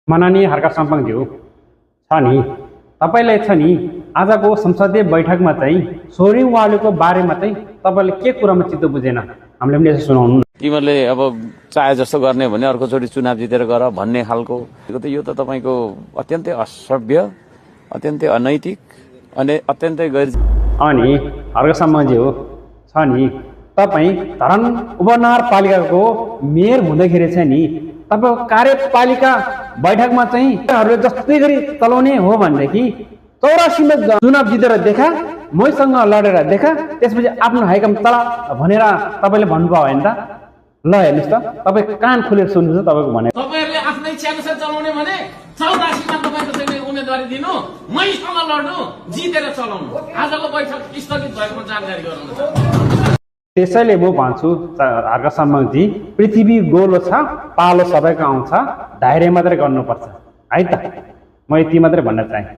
माननीय हर्का साम्पाङज्यू छ नि तपाईलाई छ नि आजको संसदीय बैठकमा चाहिँ सोरिङ वालुको बारेमा चाहिँ तपाईले के कुरामा चित्त बुझेन हामीले पनि यसो सुनाउनु। तिमीहरूले अब चाहे जस्तो गर्ने भने अर्कोचोटि चुनाव जितेर गर भन्ने खालको यो त तपाईँको अत्यन्तै असभ्य, अत्यन्तै अनैतिक अनि अत्यन्तै गैर। अनि हर्का साम्पाङज्यू छ नि तपाईँ धरान उपनगरपालिकाको मेयर हुँदाखेरि चाहिँ नि तपाईको कार्यपालिका बैठकमा चाहिँ जस्तै गरी चलाउने हो भनेदेखि 84 मा चुनाव जितेर देखा, मैसँग लडेर देखा, त्यसपछि आफ्नो हाइकम चला भनेर तपाईँले भन्नुभयो होइन त? ल हेर्नुहोस् त, तपाईँ कान खोलेर सुन्नुहोस् तपाईँको भने। तपाईँहरूले आफ्नै इच्छाअनुसार चलाउने भने 84 मा तपाईँको चाहिँ उम्मेदवारी दिनु, मैसँग लड्नु, जितेर चलाउनु। आजको बैठक स्थगित भएको जानकारी गराउनु। त्यसैले म भन्छु हर्का साम्पाङजी, पृथ्वी गोलो छ, पालो सबैको आउँछ, धैर्य मात्रै गर्नुपर्छ है त। म यति मात्रै भन्न चाहे।